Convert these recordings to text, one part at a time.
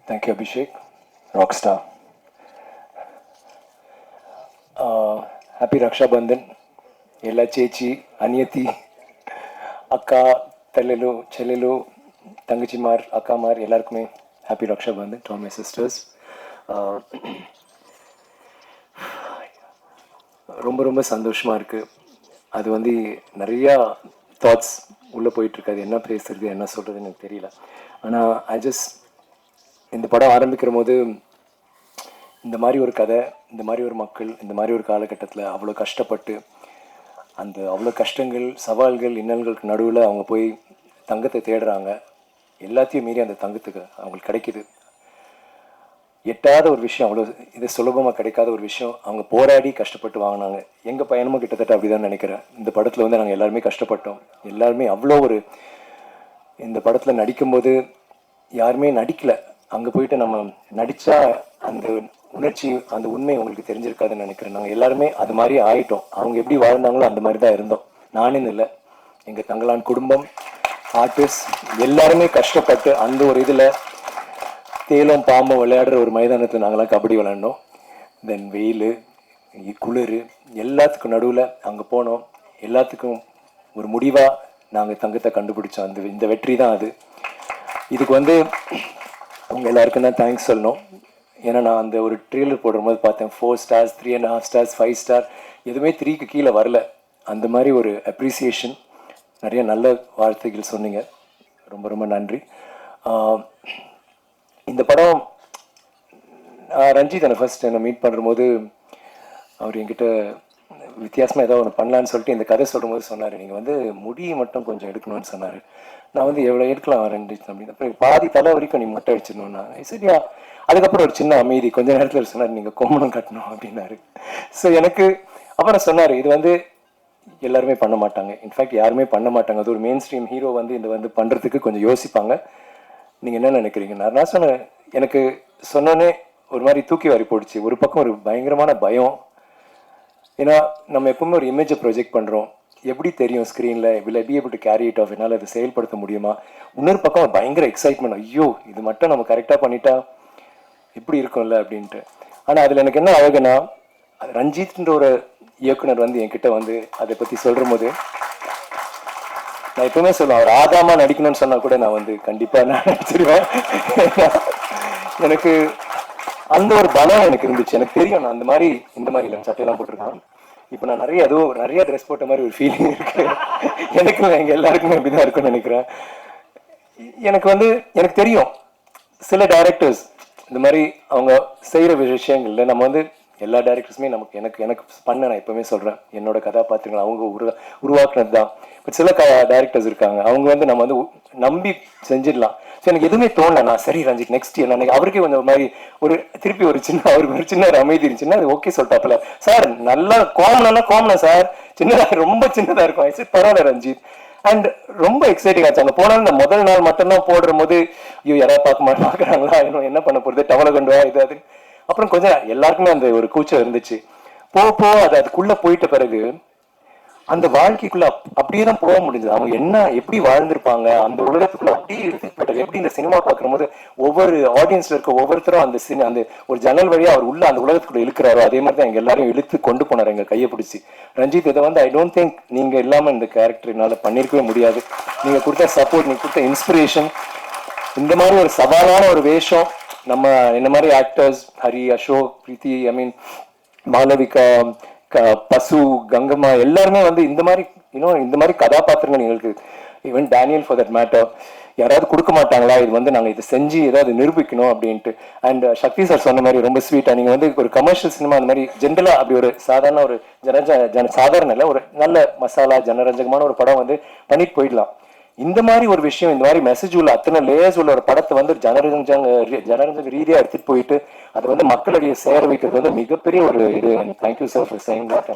Thank you, Abhishek. Rockstar. Happy Raksha Bandhan. Ella Chechi, Aniyati, Akka, Tellelu, Chelelu, Tangachimar, Akkamar, எல்லாருக்குமே happy Raksha Bandhan to my sisters. ரொம்ப ரொம்ப சந்தோஷமாக இருக்குது. அது வந்து நிறையா தாட்ஸ் உள்ளே போயிட்டுருக்கு. அது என்ன பேசுறது என்ன சொல்கிறதுன்னு எனக்கு தெரியல. ஆனால் இந்த படம் ஆரம்பிக்கிற போது இந்த மாதிரி ஒரு கதை, இந்த மாதிரி ஒரு மக்கள், இந்த மாதிரி ஒரு காலகட்டத்தில் அவ்வளோ கஷ்டப்பட்டு அவ்வளோ கஷ்டங்கள், சவால்கள், இன்னல்களுக்கு நடுவில் அவங்க போய் தங்கத்தை தேடுறாங்க. எல்லாத்தையும் மீறி அந்த தங்கத்துக்கு அவங்களுக்கு கிடைக்கிது. எட்டாத ஒரு விஷயம், அவ்வளோ இது சுலபமாக கிடைக்காத ஒரு விஷயம் அவங்க போராடி கஷ்டப்பட்டு வாங்கினாங்க. எங்கள் பயணமும் கிட்டத்தட்ட அப்படி தான் நினைக்கிறேன். இந்த படத்தில் வந்து நாங்கள் எல்லாருமே கஷ்டப்பட்டோம். எல்லாருமே அவ்வளோ ஒரு இந்த படத்தில் நடிக்கும்போது யாருமே நடிக்கலை. அங்கே போயிட்டு நம்ம நடித்தா அந்த உணர்ச்சி, அந்த உண்மை உங்களுக்கு தெரிஞ்சிருக்காதுன்னு நினைக்கிறேன். நாங்கள் எல்லாருமே அது மாதிரி ஆயிட்டோம். அவங்க எப்படி வாழ்ந்தாங்களோ அந்த மாதிரி தான் இருந்தோம். நானுன்னு இல்லை, எங்கள் தங்களான் குடும்பம், ஆர்டிஸ்ட் எல்லாருமே கஷ்டப்பட்டு அந்த ஒரு இதில் தேலும் பாம்பும் விளையாடுற ஒரு மைதானத்தில் நாங்களாம் கபடி விளையாண்டோம். தென் வெயில், குளிர், எல்லாத்துக்கும் நடுவில் அங்கே போனோம். எல்லாத்துக்கும் ஒரு முடிவாக நாங்கள் தங்கத்தை கண்டுபிடிச்சோம். இந்த வெற்றி தான் அது. இதுக்கு வந்து அவங்க எல்லாருக்கும் தான் தேங்க்ஸ் சொல்லணும். ஏன்னா நான் அந்த ஒரு ட்ரெய்லர் போடும்போது பார்த்தேன் 4 stars, 3.5 stars, 5 star, எதுவுமே 3க்கு கீழே வரல. அந்த மாதிரி ஒரு அப்ரிசியேஷன், நிறைய நல்ல வார்த்தைகள் சொன்னீங்க. ரொம்ப ரொம்ப நன்றி. இந்த படம் ரஞ்சித் என்னை ஃபர்ஸ்ட் என்னை மீட் பண்ணும்போது அவர் என்கிட்ட வித்தியாசமாக ஏதோ ஒன்று பண்ணலான்னு சொல்லிட்டு இந்த கதை சொல்லும்போது சொன்னார், நீங்கள் வந்து முடியை மட்டும் கொஞ்சம் எடுக்கணும்னு சொன்னார். நான் வந்து எவ்வளோ எடுக்கலாம் ரஞ்சித் அப்படின்னு. அப்புறம் பாதி தலை வரைக்கும் நீ மொட்டை அடிச்சிடணும்னா சரியா. அதுக்கப்புறம் ஒரு சின்ன அமைதி, கொஞ்ச நேரத்தில் சொன்னார் நீங்கள் கோமணம் கட்டணும் அப்படின்னாரு. ஸோ எனக்கு அப்புறம் சொன்னார், இது வந்து எல்லாருமே பண்ண மாட்டாங்க, இன்ஃபேக்ட் யாருமே பண்ண மாட்டாங்க. அது ஒரு மெயின் ஸ்ட்ரீம் ஹீரோ வந்து இந்த வந்து பண்ணுறதுக்கு கொஞ்சம் யோசிப்பாங்க. நீங்கள் என்ன நினைக்கிறீங்க? நான் சொன்னேன், எனக்கு சொன்னோன்னே ஒரு மாதிரி தூக்கி வாரி போடுச்சு. ஒரு பக்கம் ஒரு பயங்கரமான பயம். ஏன்னா நம்ம எப்பவுமே ஒரு இமேஜை ப்ரொஜெக்ட் பண்ணுறோம். எப்படி தெரியும் ஸ்க்ரீனில், will I be able to carry it off, என்னால் அதை செயல்படுத்த முடியுமா? இன்னொரு பக்கம் பயங்கர எக்ஸைட்மெண்ட், ஐயோ இது மட்டும் நம்ம கரெக்டாக பண்ணிட்டா எப்படி இருக்கும்ல அப்படின்ட்டு. ஆனால் அதில் எனக்கு என்ன அழகுனா, ரஞ்சித்ன்ற ஒரு இயக்குனர் வந்து என்கிட்ட வந்து அதை பற்றி சொல்கிற போது நான் எப்பவுமே சொல்லுவேன், அவர் ஆதாமா நடிக்கணும்னு சொன்னால் கூட நான் வந்து கண்டிப்பாக நான் நடிச்சிருவேன். எனக்கு அந்த ஒரு பலம் எனக்கு இருந்துச்சு. எனக்கு தெரியும் நான் அந்த மாதிரி இந்த மாதிரி இல்லை சட்டையெல்லாம் போட்டிருக்கேன். இப்போ நான் நிறைய ட்ரெஸ் போட்ட மாதிரி ஒரு ஃபீலிங் இருக்கு. எனக்கு எங்கள் எல்லாருக்குமே அப்படிதான் இருக்குன்னு நினைக்கிறேன். எனக்கு தெரியும் சில டைரக்டர்ஸ் இந்த மாதிரி அவங்க செய்கிற விஷயங்கள்ல நம்ம வந்து எல்லா டைரக்டர்ஸுமே எனக்கு பண்ண நான் எப்பவுமே சொல்கிறேன், என்னோட கதாபாத்திரங்கள் அவங்க உருவாக்குனது தான். பட் சில டைரக்டர்ஸ் இருக்காங்க, அவங்க வந்து நம்ம வந்து நம்பி செஞ்சிடலாம். ஸோ எனக்கு எதுவுமே தோணல. நான் சரி ரஞ்சித் நெக்ஸ்ட் என்ன அவருக்கே கொஞ்சம் ஒரு மாதிரி திருப்பி அவருக்கு ஒரு சின்ன ஒரு அமைதி இருந்துச்சுன்னா அது ஓகே சொல்லிட்டாப்புல, சார் நல்லா கோமனா சார் சின்னதாக ரொம்ப சின்னதாக இருக்கும். சரி பரவாயில்ல ரஞ்சித். அண்ட் ரொம்ப எக்ஸைட்டிங் ஆச்சு. அங்கே போனாலும் இந்த முதல் நாள் மட்டும்தான் போடுற போது ஐயோ யாராவது பார்க்குறாங்களா, இன்னும் என்ன பண்ண போகிறது, டவலை கொண்டு வா இது அது. அப்புறம் கொஞ்சம் எல்லாருக்குமே அந்த ஒரு கூச்சம் இருந்துச்சு. போக அதுக்குள்ளே போயிட்ட பிறகு அந்த வாழ்க்கைக்குள்ள அப்படியே தான் போக முடிஞ்சது. அவங்க எப்படி வாழ்ந்திருப்பாங்க அந்த உலகத்துக்குள்ள அப்படியே எடுத்துக்கிட்டது. எப்படி இந்த சினிமா பார்க்குற போது ஒவ்வொரு ஆடியன்ஸ்ல இருக்க ஒவ்வொருத்தரும் அந்த ஒரு ஜன்னல் வழியா அவர் உள்ள அந்த உலகத்துக்குள்ள இழுக்கிறாரோ அதே மாதிரி தான் எங்க எல்லாரும் இழுத்து கொண்டு போனார் எங்க கையை பிடிச்சி. ரஞ்சித் இதை வந்து ஐ டோன்ட் திங்க் நீங்க இல்லாம இந்த கேரக்டர் என்னால பண்ணிருக்கவே முடியாது. நீங்க கொடுத்த சப்போர்ட், நீங்க கொடுத்த இன்ஸ்பிரேஷன், இந்த மாதிரி ஒரு சவாலான ஒரு வேஷம் நம்ம என்ன மாதிரி ஆக்டர்ஸ் ஹரி, அசோக், பிரீத்தி, ஐ மீன் மாளவிகா, பசு, கங்கம்மா எல்லாருமே வந்து இந்த மாதிரி கதாபாத்திரங்கள் எங்களுக்கு, even Daniel for that matter, யாராவது கொடுக்க மாட்டாங்களா இது வந்து நாங்கள் இதை செஞ்சு ஏதாவது நிரூபிக்கணும் அப்படின்ட்டு. அண்ட் சக்தி சார் சொன்ன மாதிரி ரொம்ப ஸ்வீட்டாக நீங்கள் வந்து ஒரு கமர்ஷியல் சினிமா அந்த மாதிரி ஜென்ரலாக அப்படி ஒரு சாதாரண ஒரு சாதாரண இல்லை, ஒரு நல்ல மசாலா ஜனரஞ்சகமான ஒரு படம் வந்து பண்ணிட்டு போயிடலாம். இந்த மாதிரி ஒரு விஷயம், இந்த மாதிரி மெசேஜ் உள்ள அத்தனை லேயர்ஸ் உள்ள ஒரு படத்தை வந்து ஜனரஞ்சக ரீதியாக எடுத்துட்டு போயிட்டு அதை வந்து மக்களிடையே சேர வைக்கிறது வந்து மிகப்பெரிய ஒரு இது. Thank you sir for saying that.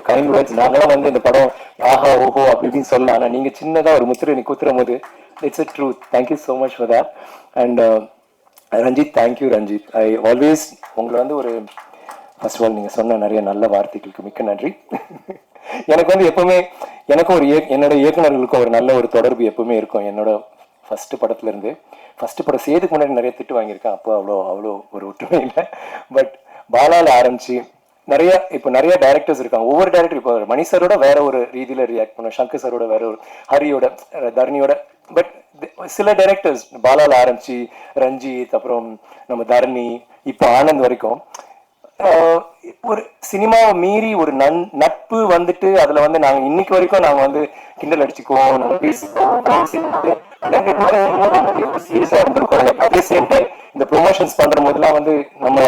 Kind words. நாங்களாம் வந்து இந்த படம் ஆஹா ஓஹோ அப்படி இப்படின்னு சொல்லலாம். ஆனால் நீங்கள் சின்னதாக ஒரு முத்திரை குத்துற போது it's a truth. Thank you so much for that. And Ranjith, thank you Ranjith. I always உங்களை வந்து ஒரு ஃபர்ஸ்ட் ஆஃப் ஆல் நீங்கள் சொன்ன நிறைய நல்ல வார்த்தைகளுக்கு மிக்க நன்றி. எனக்கு வந்து எப்பவுமே என்னோட இயக்குநர்களுக்கும் ஒரு நல்ல ஒரு தொடர்பு எப்பவுமே இருக்கும். என்னோட ஃபஸ்ட்டு படத்துலேருந்து. ஃபஸ்ட்டு படம் செய்யறதுக்கு முன்னாடி நிறைய திட்டு வாங்கியிருக்கேன், அப்போ அவ்வளோ ஒரு ஒற்றுமை இல்லை. பட் பாலாவில் ஆரம்பிச்சு நிறைய டேரக்டர்ஸ் இருக்காங்க. ஒவ்வொரு டேரக்டர் இப்போ மணி சாரோட வேற ஒரு ரீதியில் ரியாக்ட் பண்ணுவோம், சங்கர் சாரோட வேற ஒரு, ஹரியோட, தரணியோட. பட் சில டைரக்டர்ஸ் பாலாவில் ஆரம்பிச்சு ரஞ்சித், அப்புறம் நம்ம தரணி, இப்போ ஆனந்த் வரைக்கும் ஒரு சினிமாவை மீறி ஒரு நட்பு வந்துட்டு அதுல வந்து நாங்க இன்னைக்கு வரைக்கும் நாங்க வந்து கிண்டல் அடிச்சுக்குவோம், இந்த ப்ரொமோஷன்ஸ் பண்ற போதெல்லாம் வந்து நம்ம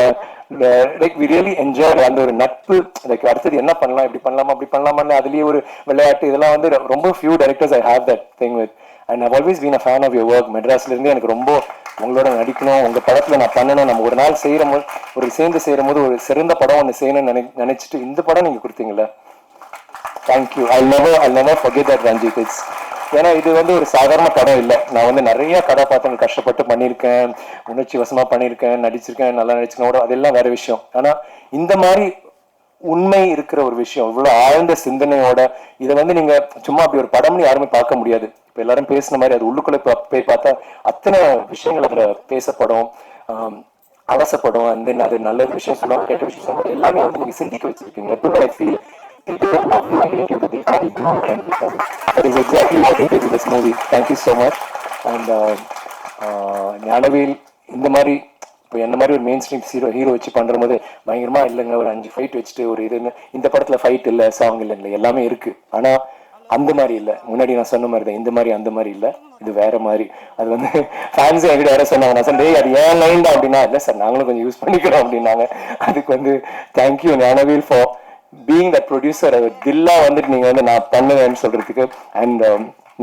லைக் வி ரியலி என்ஜாய் அந்த ஒரு நட்பு. லைக் அடுத்தது என்ன பண்ணலாம், இப்படி பண்ணலாமா அப்படி பண்ணலாமான்னு அதுலயே ஒரு விளையாட்டு, இதெல்லாம் வந்து ரொம்ப few directors I have that thing with. And I've always been a fan of your work. மெட்ராஸ்ல இருந்து எனக்கு ரொம்ப உங்களோட நடிக்கணும், உங்க படத்துல நான் பண்ணணும், நம்ம ஒரு நாள் செய்யற போது ஒரு சேர்ந்து செய்யற போது ஒரு சிறந்த படம் ஒன்று செய்யணும்னு நினைச்சிட்டு இந்த படம் நீங்க கொடுத்தீங்களா, thank you. I never forget that Ranjith. It's ஏன்னா இது வந்து ஒரு சாதாரண படம் இல்லை. நான் வந்து நிறைய கதாபாத்திரங்கள் கஷ்டப்பட்டு பண்ணியிருக்கேன், உணர்ச்சி வசமா பண்ணியிருக்கேன், நடிச்சிருக்கேன், நல்லா நடிச்சிருக்கேன், அதெல்லாம் வேற விஷயம். ஆனா இந்த மாதிரி உண்மை இருக்கிற ஒரு விஷயம், இவ்வளவு ஆழ்ந்த சிந்தனையோட இதை வந்து நீங்க சும்மா அப்படி ஒரு படம்னு யாருமே பார்க்க முடியாது. இப்ப எல்லாரும் பேசின மாதிரி அது உள்ளுக்குள்ள போய் பார்த்தா அத்தனை விஷயங்கள் அதுல பேசப்படும், அவசப்படும். அந்த அது நல்ல விஷயம் சொல்லுவாங்க, கெட்ட விஷயம் சொல்லுவாங்க, எல்லாமே வந்து நீங்க சிந்திக்க வச்சிருக்கீங்க. That is exactly what I did with this movie. Thank you so much. And Gnanavel இந்த மாதிரி இப்போ என்ன மாதிரி ஒரு மெயின் ஸ்ட்ரீம் ஹீரோ வச்சு பண்ற போது பயங்கரமா இல்லைங்க, ஒரு 5 ஃபைட் வச்சுட்டு ஒரு இதுன்னு. இந்த படத்துல ஃபைட் இல்லை, சாங் இல்லை, எல்லாமே இருக்கு. ஆனா அந்த மாதிரி இல்லை. முன்னாடி நான் சொன்ன மாதிரி தான், இந்த மாதிரி அந்த மாதிரி இல்லை, இது வேற மாதிரி. அது வந்து ஃபேன்ஸ் என்கிட்ட வேற சொன்னாங்க, நான் சொன்னேன் அது ஏன் லைன் தான் அப்படின்னா, இல்லை சார் நாங்களும் கொஞ்சம் யூஸ் பண்ணிக்கிறோம் அப்படின்னாங்க. அதுக்கு வந்து thank you Gnanavel for being the producer. தில்லா வந்துட்டு நீங்க வந்து நான் பண்ணுவேன்னு சொல்றதுக்கு. And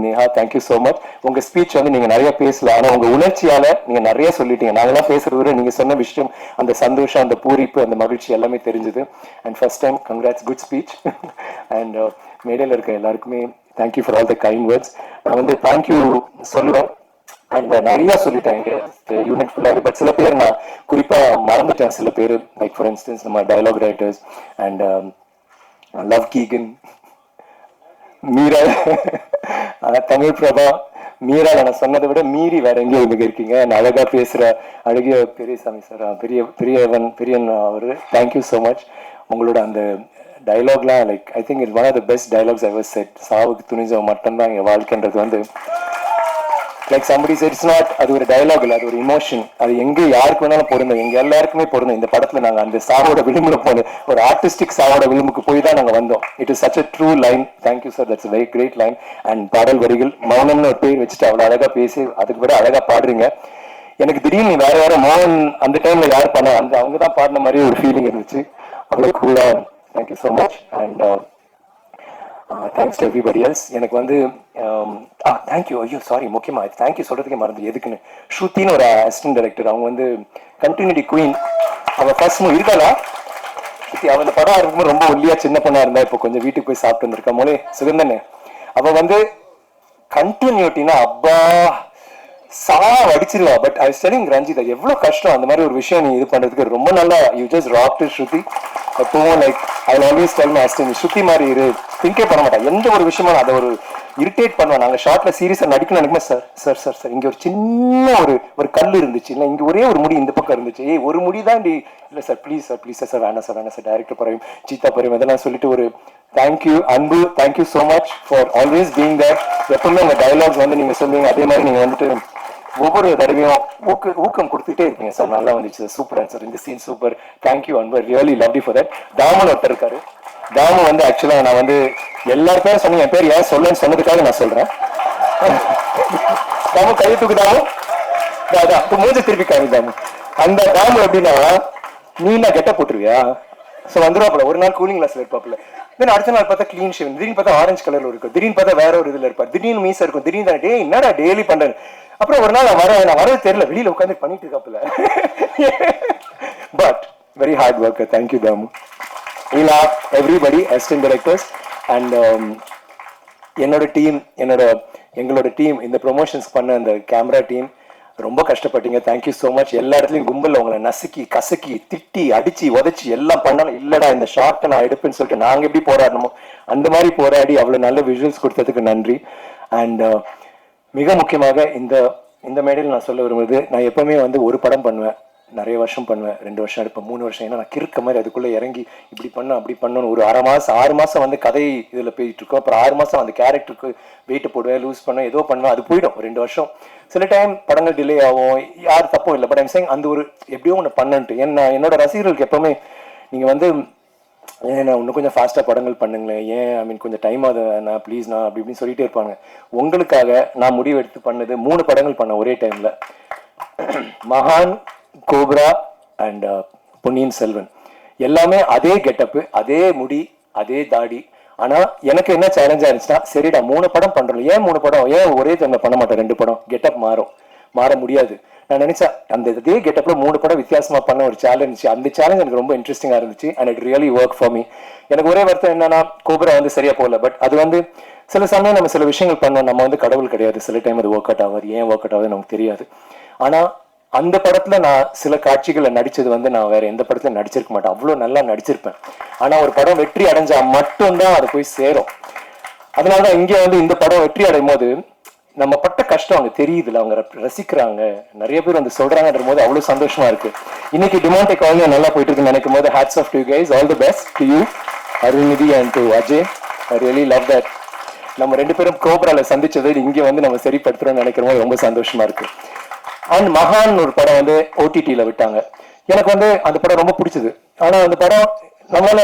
Neha, thank you so much. உங்க ஸ்பீச் வந்து நீங்க நிறைய பேசல, ஆனா உங்க உணர்ச்சியால நீங்க நிறைய சொல்லிட்டீங்க. நாங்கெல்லாம் பேசுறது விட நீங்க சொன்ன விஷயம், அந்த சந்தோஷம், அந்த பூரிப்பு, அந்த மகிழ்ச்சி எல்லாமே தெரிஞ்சது. And first time congrats, good speech. And மேடையில் இருக்க எல்லாருக்குமே thank you for all the kind words. நான் வந்து தேங்க்யூ சொல்லுவேன் அண்ட் நிறைய சொல்லிட்டேன் யூனிட் ஃபுல்லாக. பட் சில பேர் நான் குறிப்பா மறந்துட்டேன். சில பேர் லைக் ஃபார் இன்ஸ்டன்ஸ் நம்ம டயலாக் ரைட்டர்ஸ் அண்ட் லவ் கீகன், மீரா, தமிழ் பிரபா, மீரா. நான் சொன்னதை விட மீறி வேற எங்கேயும் இங்க இருக்கீங்க. அழகா பேசுற அழகிய பெரியசாமி சார், பெரியன் அவரு, தேங்க்யூ ஸோ மச். உங்களோட அந்த டைலாக்லாம் like I think it's one of the best dialogues I was said. சாவுக்கு துணிஞ்சவன் மட்டும்தான் என் வாழ்க்கைன்றது வந்து like somebody said it's not, அது ஒரு டயலாக் இல்லை, அது ஒரு இமோஷன். அது எங்க யாருக்கு வேணாலும் பொருந்தும், எங்க எல்லாருக்குமே பொருந்தும். இந்த படத்துல நாங்க அந்த சாவோட விளிம்புல போனோம், ஒரு ஆர்டிஸ்டிக் சாவோட விளிம்புக்கு போய் தான் நாங்க வந்தோம். It is such a true line. Thank you sir, that's very great line. And பாடல் வரிகள் மௌனம்னு ஒரு பேர் வச்சுட்டு அவ்வளவு அழகா பேசி அதுக்கு பிறகு அழகா பாடுறீங்க. எனக்கு திடீர்னு வேற மோகன் அந்த டைம்ல யார் பண்ண அந்த அவங்க தான் பாடின மாதிரி ஒரு ஃபீலிங் இருந்துச்சு. அவ்வளவு கூலா. Thank you so much. And thanks to everybody else. எனக்கு வந்து தேங்க்யூ, ஐயோ சாரி, முக்கியமாக தேங்க்யூ சொல்றதுக்கே மறந்து. எதுக்குன்னு ஸ்ருத்தின்னு ஒரு அசிஸ்டன்ட் டைரக்டர், அவங்க வந்து கண்டினியூட்டி குயின். அவள் ஃபர்ஸ்ட் மூவி இருக்காளா ஸ்ருதி? அவள் இந்த படம் இருக்கும்போது ரொம்ப ஒல்லியா சின்ன பொண்ணா இருந்தா, இப்போ கொஞ்சம் வீட்டுக்கு போய் சாப்பிட்டு வந்திருக்கா மோலே சுகந்தன்னு. அவள் வந்து கண்டினியூட்டினா அப்பா அடிச்சிருவா. பட் ஐ ஸ்டெலிங் ரஞ்சித், எவ்வளவு கஷ்டம் அந்த மாதிரி ஒரு விஷயம் நீ இது பண்றதுக்கு. ரொம்ப நல்லா யூ ஜஸ்ட் ராக்ட் ஸ்ருதி. எப்பவும் like I always tell my assistant, Shruti மாதிரி இரு. திங்கே பண்ண மாட்டேன் எந்த ஒரு விஷயமும், அதை ஒரு இரிட்டேட் பண்ணுவேன். நாங்கள் ஷார்ட்ல சீரியஸா நடிக்கணும் நினைக்குமே, சார் சார் சார் சார் இங்க ஒரு சின்ன ஒரு கல் இருந்துச்சு, இல்லை இங்க ஒரே ஒரு முடி இந்த பக்கம் இருந்துச்சு, ஒரு முடி தான் இல்லை sir please sir please sir வேணாம் சார் வேணாம் சார், டைரக்டர் பறையும் சீதா பறையும் இதெல்லாம் சொல்லிட்டு ஒரு thank you Anbu. Thank you so much for always being there. எப்பவுமே உங்க டயலாக்ஸ் வந்து நீங்க சொல்லுவீங்க, அதே மாதிரி நீங்க வந்துட்டு ஒவ்வொரு தடவையும் ஊக்கம் கொடுத்துட்டே இருக்கீங்க சார். நல்லா வந்துச்சு, சூப்பர் ஆன்சர், இந்த scene super, thank you Anbu, really love you for that. Thaman ஒருத்தர் இருக்காரு. தாமு வந்து ஆக்சுவலா நான் வந்து எல்லாரு பேரும் சொன்னீங்க, என் பேர் ஏன் சொல்லுன்னு சொன்னதுக்காக நான் சொல்றேன். தாமு கையை தூக்கு. தாமு மூஞ்ச திருப்பி காமி. தாமு அந்த தாமு எப்படின்னா, நீ நான் கெட்ட போட்டுருவியா ஸோ வந்துருவாப்புல. ஒரு நாள் கூலிங் கிளாஸ்ல இருப்பாப்புல, தென் அடுத்த நாள் பார்த்தா கிளீன் ஷேவ், திடீர்னு பார்த்தா ஆரஞ்சு கலர்ல இருக்கும், திடீர்னு பார்த்தா வேற ஒரு இதுல இருப்பார், திடீர்னு மீசா இருக்கும், திடீர்னு டே என்னடா டெய்லி பண்றேன். அப்புறம் ஒரு நாள் நான் வரது தெரியல, வெளியில உட்காந்து பண்ணிட்டு இருக்காப்புல. But very hard worker. Thank you Thamu. இல்லா எவ்ரிபடி அசிஸ்டன்ட் டைரக்டர்ஸ் அண்ட் என்னோட டீம், எங்களோட டீம், இந்த ப்ரொமோஷன்ஸ் பண்ண அந்த கேமரா டீம் ரொம்ப கஷ்டப்பட்டீங்க. Thank you so much. எல்லா இடத்துலையும் கும்பலில் உங்களை நசுக்கி கசக்கி திட்டி அடிச்சு உதச்சி எல்லாம் பண்ணாலும் இல்லடா இந்த ஷார்ட்டை நான் எடுப்பேன்னு சொல்லிட்டு நாங்கள் எப்படி போராடணுமோ அந்த மாதிரி போராடி அவ்வளோ நல்ல விஷுவல்ஸ் கொடுத்ததுக்கு நன்றி. அண்ட் மிக முக்கியமாக இந்த இந்த மேடையில் நான் சொல்ல விரும்புவது, நான் எப்பவுமே வந்து ஒரு படம் பண்ணுவேன், நிறைய வருஷம் பண்ணுவேன், 2 வருஷம் எடுப்பேன், 3 வருஷம். ஏன்னா நான் கிறுக்க மாதிரி அதுக்குள்ளே இறங்கி இப்படி பண்ண அப்படி பண்ணணும். ஒரு 1/2 மாதம் 6 மாதம் வந்து கதை இதில் போயிட்டு இருக்கோம். அப்புறம் 6 மாதம் அந்த கேரக்டருக்கு வெயிட் போடுவேன், லூஸ் பண்ணுவேன், ஏதோ பண்ணுவேன், அது போயிடும் 2 வருஷம். சில டைம் படங்கள் டிலே ஆகும், யார் தப்பும் இல்லை. பட் ஐம் சேயிங் அந்த ஒரு எப்படியோ ஒன்று பண்ணன்ட்டு. ஏன்னா என்னோட ரசிகர்களுக்கு எப்பவுமே நீங்கள் வந்து ஏன் நான் இன்னும் கொஞ்சம் ஃபாஸ்ட்டாக படங்கள் பண்ணுங்களேன், ஏன் ஐ மீன் கொஞ்சம் டைம் ஆகுது நான் ப்ளீஸ் நான் அப்படி இப்படின்னு சொல்லிட்டே இருப்பாங்க. உங்களுக்காக நான் முடிவு எடுத்து பண்ணது 3 படங்கள் பண்ணேன் ஒரே டைமில். மகான், கோப்ரா அண்ட் பொன்னியின் செல்வன். எல்லாமே அதே கெட்டப்பு, அதே முடி, அதே தாடி. ஆனால் எனக்கு என்ன சேலஞ்சாக இருந்துச்சுன்னா, சரிடா 3 படம் பண்ணுறோம், ஏன் 3 படம், ஏன் ஒரே டைமில் பண்ண மாட்டேன் 2 படம், கெட்டப் மாற முடியாது. நான் நினைச்சேன் அந்த இதே கெட்டப்ல 3 படம் வித்தியாசமா பண்ண ஒரு சேலஞ்ச். அந்த சேலஞ்ச் எனக்கு ரொம்ப இன்ட்ரெஸ்டிங்கா இருந்துச்சு and it really work for me. எனக்கு ஒரே வருத்தம் என்னன்னா, கோப்ரா வந்து சரியா போகல. பட் அது வந்து சில சமயம் நம்ம சில விஷயங்கள் பண்ணோம், நம்ம வந்து கடவுள் கிடையாது. சில டைம் அது ஒர்க் அவுட் ஆகாது, ஏன் ஒர்க் அவுட் ஆகுது நமக்கு தெரியாது. ஆனா அந்த படத்துல நான் சில காட்சிகளை நடிச்சது வந்து நான் வேற எந்த படத்துல நடிச்சிருக்க மாட்டேன், அவ்வளவு நல்லா நடிச்சிருப்பேன். ஆனா ஒரு படம் வெற்றி அடைஞ்சா மட்டும்தான் அது போய் சேரும். அதனாலதான் இங்க வந்து இந்த படம் வெற்றி அடையும் போது நம்ம பட்ட கஷ்டம் அவங்க தெரியுதுல, அவங்க ரசிக்கிறாங்க, நிறைய பேர் வந்து சொல்றாங்கன்ற போது அவ்வளவு சந்தோஷமா இருக்கு. இன்னைக்கு டிமாண்டே காலேஜ் நல்லா போயிட்டு இருக்குன்னு நினைக்கும் போது hats off to you guys, all the best to you Arulnithi and to Ajay. I really love that. நம்ம 2 பேரும் கோப்ரால சந்திச்சதை இங்க வந்து நம்ம சரிப்படுத்துறோம்னு நினைக்கிற போது ரொம்ப சந்தோஷமா இருக்கு. அண்ட் மகான் ஒரு படம் வந்து ஓடிடியில விட்டாங்க. எனக்கு வந்து அந்த படம் ரொம்ப பிடிச்சது. ஆனா அந்த படம் நம்மளால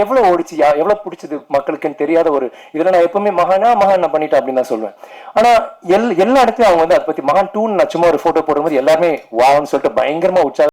எவ்வளவு ஓடிச்சு, எவ்வளவு பிடிச்சது மக்களுக்குன்னு தெரியாத ஒரு இதுல நான் எப்பவுமே மகான் நான் பண்ணிட்டேன் அப்படின்னு தான் சொல்லுவேன். ஆனா எல்லா இடத்துலயும் அவங்க வந்து அதை பத்தி மகான் 2 நான் சும்மா ஒரு போட்டோ போடும்போது எல்லாருமே வான்னு சொல்லிட்டு பயங்கரமா உற்சாக